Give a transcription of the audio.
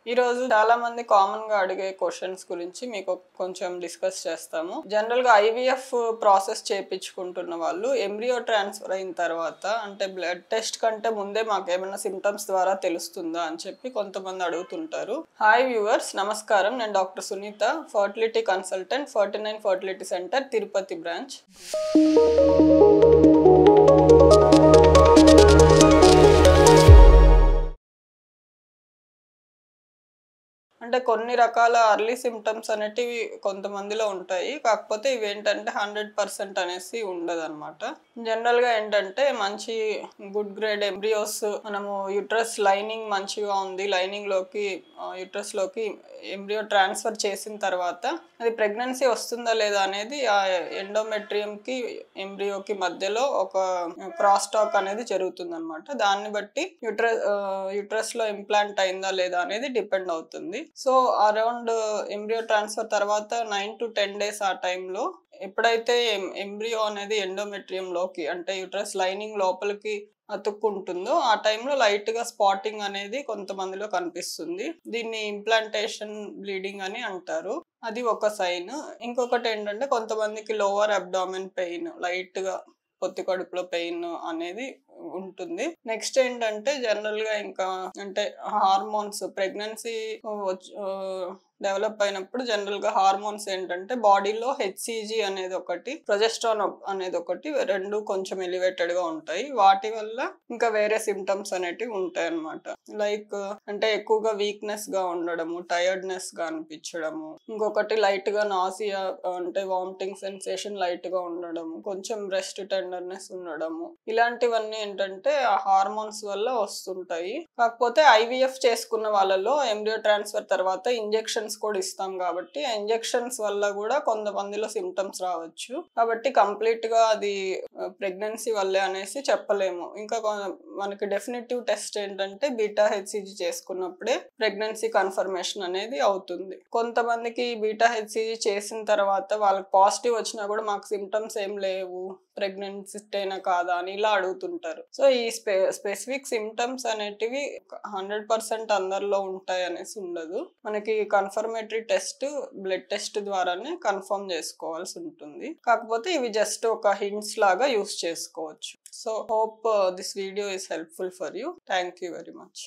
ఈ రోజు చాలా మంది కామన్ గా అడిగే క్వశ్చన్స్ గురించి మీకు కొంచెం డిస్కస్ చేస్తాము. జనరల్ గా ఐవీఎఫ్ ప్రాసెస్ చేయించుకుంటున్న వాళ్ళు ఎంబ్రియో ట్రాన్స్ఫర్ అయిన తర్వాత అంటే బ్లడ్ టెస్ట్ కంటే ముందే మాకు ఏమైనా సిమ్టమ్స్ ద్వారా తెలుస్తుందా అని చెప్పి కొంతమంది అడుగుతుంటారు. హాయ్ వ్యూవర్స్, నమస్కారం. నేను doctor Sunita, fertility consultant, 49 fertility centre, Tirupati branch. అంటే కొన్ని రకాల అర్లీ సిమ్టమ్స్ అనేటివి కొంతమందిలో ఉంటాయి. కాకపోతే ఇవేంటంటే 100% అనేసి ఉండదన్నమాట. జనరల్గా ఏంటంటే మంచి గుడ్ గ్రేడ్ ఎంబ్రియోస్ మనము యూట్రస్ లైనింగ్ మంచిగా ఉంది, యూట్రస్ లోకి ఎంబ్రియో ట్రాన్స్ఫర్ చేసిన తర్వాత అది ప్రెగ్నెన్సీ వస్తుందా లేదా అనేది ఆ ఎండోమెట్రియం కి ఎంబ్రియోకి మధ్యలో ఒక క్రాస్ టాక్ అనేది జరుగుతుంది అనమాట. దాన్ని బట్టి యూట్రస్ లో ఇంప్లాంట్ అయిందా లేదా అనేది డిపెండ్ అవుతుంది. సో అరౌండ్ ఎంబ్రియో ట్రాన్స్ఫర్ తర్వాత 9 to 10 days ఆ టైంలో ఎప్పుడైతే ఎంబ్రియో అనేది ఎండోమెట్రియం లోకి అంటే యూట్రస్ లైనింగ్ లోపలికి అతుక్కుంటుందో ఆ టైంలో లైట్ గా స్పాటింగ్ అనేది కొంతమందిలో కనిపిస్తుంది. దీన్ని ఇంప్లాంటేషన్ బ్లీడింగ్ అని అంటారు. అది ఒక సైన్. ఇంకొకటి ఏంటంటే కొంతమందికి లోవర్ అబ్డామిన్ పెయిన్, లైట్ గా పొత్తి కడుపులో పెయిన్ అనేది ఉంటుంది. నెక్స్ట్ ఏంటంటే జనరల్ గా ఇంకా అంటే హార్మోన్స్ ప్రెగ్నెన్సీ డెవలప్ అయినప్పుడు జనరల్ గా హార్మోన్స్ ఏంటంటే బాడీలో హెచ్సిజి అనేది ఒకటి, ప్రొజెస్ట్రాన్ అనేది ఒకటి, రెండు కొంచెం ఎలివేటెడ్ గా ఉంటాయి. వాటి వల్ల ఇంకా వేరే సిమ్టమ్స్ అనేటివి ఉంటాయి అన్నమాట. లైక్ అంటే ఎక్కువగా వీక్నెస్ గా ఉండడము, టైర్డ్నెస్ గా అనిపించడము, ఇంకొకటి లైట్ గా నాసియా అంటే వామిటింగ్ సెన్సేషన్ లైట్ గా ఉండడము, కొంచెం బ్రెస్ట్ టెండర్నెస్ ఉండడము, ఇలాంటివన్నీ ఏంటంటే ఆ హార్మోన్స్ వల్ల వస్తుంటాయి. కాకపోతే ఐవీఎఫ్ చేసుకున్న వాళ్ళలో ఎంబ్రియో ట్రాన్స్ఫర్ తర్వాత ఇంజెక్షన్స్ కూడా ఇస్తాం కాబట్టి ఆ ఇంజెక్షన్స్ వల్ల కూడా కొంతమందిలో సిమ్టమ్స్ రావచ్చు. కాబట్టి కంప్లీట్ గా అది ప్రెగ్నెన్సీ వల్లే అనేసి చెప్పలేము. ఇంకా మనకి డెఫినెటివ్ టెస్ట్ ఏంటంటే బీటా హెచ్సిజి చేసుకున్నప్పుడే ప్రెగ్నెన్సీ కన్ఫర్మేషన్ అనేది అవుతుంది. కొంతమందికి బీటా హెచ్సిజి చేసిన తర్వాత వాళ్ళకి పాజిటివ్ వచ్చినా కూడా మాకు సిమ్టమ్స్ ఏం లేవు, ప్రెగ్నెన్సీ అయినా కాదా అని ఇలా అడుగుతుంటారు. సో ఈ స్పెసిఫిక్ సిమ్టమ్స్ అనేటివి 100% అందరిలో ఉంటాయి అనేసి ఉండదు. మనకి కన్ఫర్మేటరీ టెస్ట్ బ్లడ్ టెస్ట్ ద్వారానే కన్ఫర్మ్ చేసుకోవాల్సి ఉంటుంది. కాకపోతే ఇవి జస్ట్ ఒక హింట్స్ లాగా యూస్ చేసుకోవచ్చు. So hope this video is helpful for you. Thank you very much.